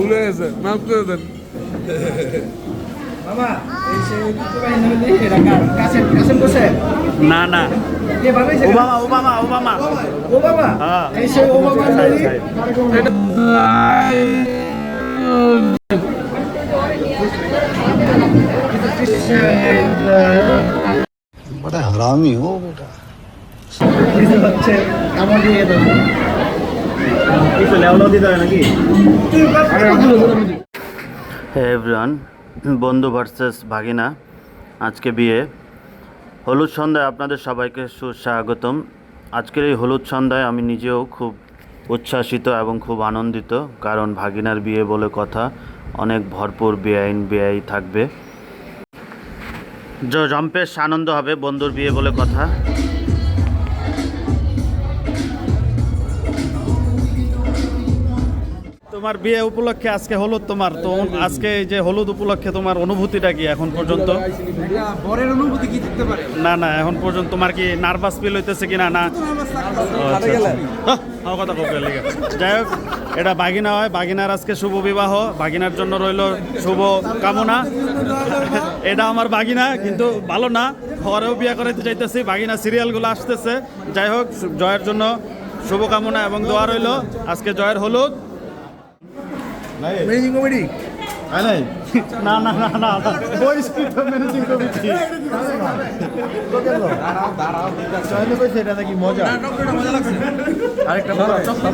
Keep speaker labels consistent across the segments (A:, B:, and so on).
A: ভুলে গেছে, মাফ করে দেন।
B: মামা এই সেই কুকুরবাহিনী এটা কাছে কাছে বসে
C: না না
B: কে বানাইছে
C: ওবামা ওবামা ওবামা
B: ওবামা
C: হ্যাঁ
B: এই সেই ওবামা নালি
D: बड़ा हरामी हो बेटा
B: এটা হচ্ছে কামড় দিয়ে দাও
C: কিছু লেওলা দিতে হয় নাকি এভরিওয়ান বন্ধু ভার্সেস ভাগিনা আজকে বিয়ে হলুদ সন্ধ্যায় আপনাদের সবাইকে সুস্বাগতম। আজকের এই হলুদ সন্ধ্যায় আমি নিজেও খুব উচ্ছ্বাসিত এবং খুব আনন্দিত, কারণ ভাগিনার বিয়ে বলে কথা, অনেক ভরপুর বেআই থাকবে, জম্পেশ আনন্দ হবে। বন্ধুর বিয়ে বলে কথা। তোমার বিয়ে উপলক্ষে আজকে হলুদ, তোমার তো আজকে এই যে হলুদ উপলক্ষে তোমার অনুভূতিটা কি এখন পর্যন্ত?
B: বরের অনুভূতি কি থাকতে পারে
C: না না এখন পর্যন্ত তোমার কি নার্ভাস ফিল হইতেছে কিনা? না কথা কবে লেগে যাই হোক, এটা বাগিনা হয়, বাগিনার আজকে শুভ বিবাহ, বাগিনার জন্য রইল শুভ কামনা। এটা আমার বাগিনা কিন্তু ভালো না, ঘরেও বিয়ে করাইতে চাইতেছি, বাগিনা সিরিয়ালগুলো আসতেছে। যাই হোক, জয়ের জন্য শুভকামনা এবং দোয়া রইল। আজকে জয়ের হলুদ।
B: ম্যানেজিং কমিটি
C: না না না না বহিষ্কৃত ম্যানেজিং কমিটি।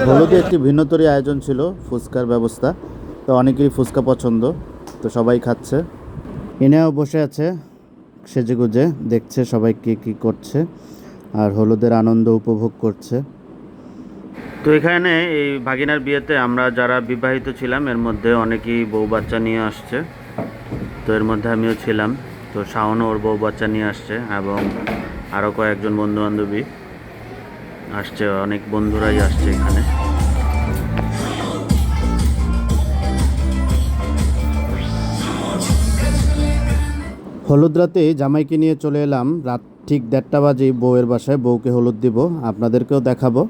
C: হলুদে একটি ভিন্নতরী আয়োজন ছিল, ফুচকার ব্যবস্থা, তো অনেকেরই ফুচকা পছন্দ, তো সবাই খাচ্ছে। ইনাও বসে আছে সেজেগুজে, দেখছে সবাই কে কী করছে আর হলুদের আনন্দ উপভোগ করছে। তো এখানে এই ভাগিনার বিয়েতে আমরা যারা বিবাহিত ছিলাম এর মধ্যে অনেকেই বউ বাচ্চা নিয়ে আসছে, তো এর মধ্যে আমিও ছিলাম। তো শাওনও ওর বউ বাচ্চা নিয়ে আসছে এবং আরও কয়েকজন বন্ধুবান্ধবী আসছে, অনেক বন্ধুরাই আসছে এখানে। হলুদ রাতে জামাইকে নিয়ে চলে এলাম, রাত ঠিক 1:30 বাজেই বউয়ের বাসায় বউকে হলুদ দিব, আপনাদেরকেও দেখাবো।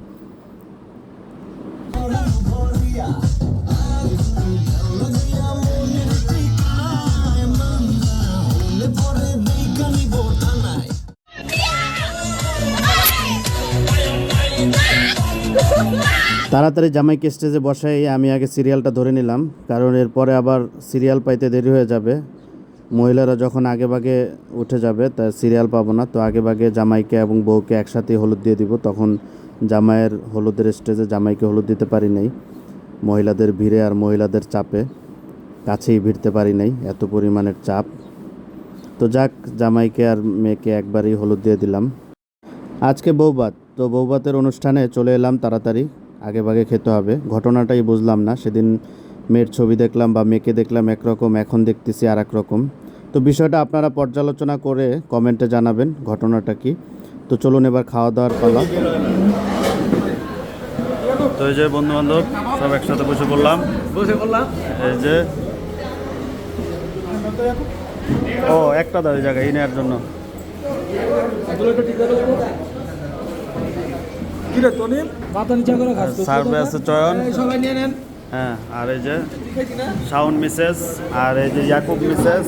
C: তাড়াতাড়ি জামাইকে স্টেজে বসাই আমি আগে সিরিয়ালটা ধরে নিলাম, কারণ এরপরে আবার সিরিয়াল পাইতে দেরি হয়ে যাবে। মহিলারা যখন আগে ভাগে উঠে যাবে তা সিরিয়াল পাবো না, তো আগে ভাগে জামাইকে এবং বউকে একসাথে হলুদ দিয়ে দিব। তখন জামাইয়ের হলুদের স্টেজে জামাইকে হলুদ দিতে পারি নাই, মহিলাদের ভিড়ে আর মহিলাদের চাপে কাছেই ভিড়তে পারি নাই, এত পরিমাণের চাপ। তো যাক, জামাইকে আর মেয়েকে একবারই হলুদ দিয়ে দিলাম। আজকে বৌভাত, তো বৌভাতের অনুষ্ঠানে চলে এলাম তাড়াতাড়ি, আগে ভাগে খেতে হবে। ঘটনাটাই বুঝলাম না, সেদিন মেয়ের ছবি দেখলাম বা মেয়েকে দেখলাম একরকম, এখন দেখতেছি আর এক রকম। তো বিষয়টা আপনারা পর্যালোচনা করে কমেন্টে জানাবেন ঘটনাটা কি। তো চলুন এবার খাওয়া দাওয়ার পালা। তো এই যে বন্ধু বান্ধব সব একসাথে বসে বললাম, এই যে ও একটা দাও এই জায়গায় নেওয়ার জন্য। সার্ভে আছে চয়ন, হ্যাঁ, আর এই যে শাওন মিসেস, আর এই যে ইয়াকুব মিসেস,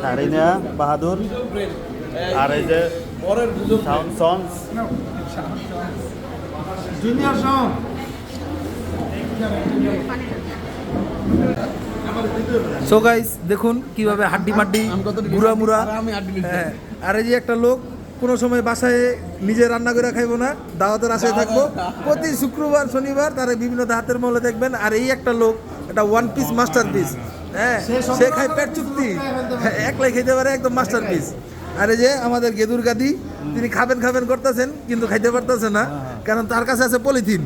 C: আর এই না বাহাদুর, আর এই যে Shaon sons,
B: junior Shaon. So guys দেখুন কিভাবে হাড্ডি মাড্ডি গুড়া মুড়া। আর এই যে একটা লোক কোনো সময় বাসায় নিজে রান্না করে খাইবো না, দাওয়াতের আশায় থাকবো, প্রতি শুক্রবার শনিবার তারা বিভিন্ন হাতের মহলে দেখবেন। আর এই একটা লোক, এটা ওয়ান পিস মাস্টার পিস, হ্যাঁ, সে খায় পেট চুক্তি, একলাই খেতে পারে, একদম মাস্টার পিস। আর এই যে আমাদের গেদুর গাদি, তিনি খাবেন খাবেন করতেছেন কিন্তু খাইতে পারতেছে না, কারণ তার কাছে আছে পলিথিন।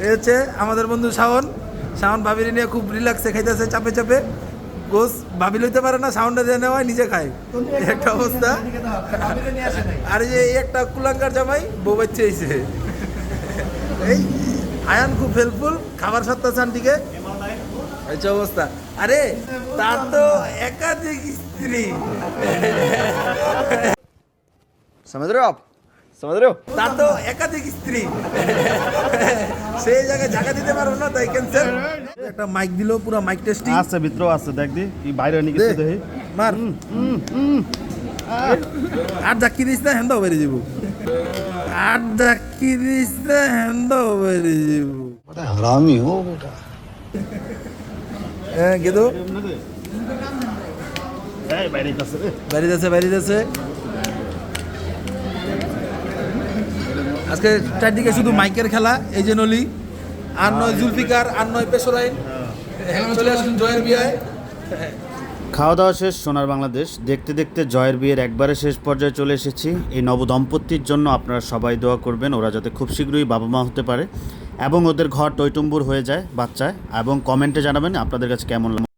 B: এই হচ্ছে আমাদের বন্ধু শাওন। শাওন ভাবির নিয়ে খুব রিল্যাক্সে খাইতেছে, চাপে চাপে গোস ভাবি লইতে পারে না, সাউন্ডে দিয়ে নেওয়া নিজে খায়, একটা অবস্থা। আর এই যে একটা কুলাঙ্গার জামাই বউ বাচ্চা হয়েছে, এই আয়ান খুব হেল্পফুল, খাবার সত্তা চানটিকে হয়েছে অবস্থা। আরে তার তো একাধিক স্ত্রী, তার তো একাধিক স্ত্রী, সে সেই জায়গায় জায়গা দিতে পারো না, তাই ক্যান্সেল। একটা মাইক দিলো, পুরো মাইক টেস্টিং
C: আছে ভিতরেও আছে, দেখ দি কি বাইরে নিয়ে গেছে দেখি।
B: মার আর জাকি দিস না হ্যান্দাও বেরিয়ে যাবো, আর জাকি দিস না হ্যান্দাও বেরিয়ে যাবো।
D: बड़ा हरामी हो बेटा।
B: হ্যাঁ গেদো
C: এই বাইরে কাছে রে।
B: বাইরে যাচ্ছে। আজকে চারদিকে শুধু মাইকের খেলা, এই যে নলি, আর নয় জুলফিকার, আর নয় পেশোরাইন। চলে আসুন জয়ের বিয়ায়।
C: খাওয়া দাওয়া শেষ সোনার বাংলাদেশ দেখতে দেখতে জয়ের বিয়ের একবারে শেষ পর্যায়ে চলে এসেছি। এই নবদম্পতির জন্য আপনারা সবাই দোয়া করবেন, ওরা যাতে খুব শীঘ্রই বাবা মা হতে পারে এবং ওদের ঘর টইটুম্বুর হয়ে যায় বাচ্চায়, এবং কমেন্টে জানাবেন আপনাদের কাছে কেমন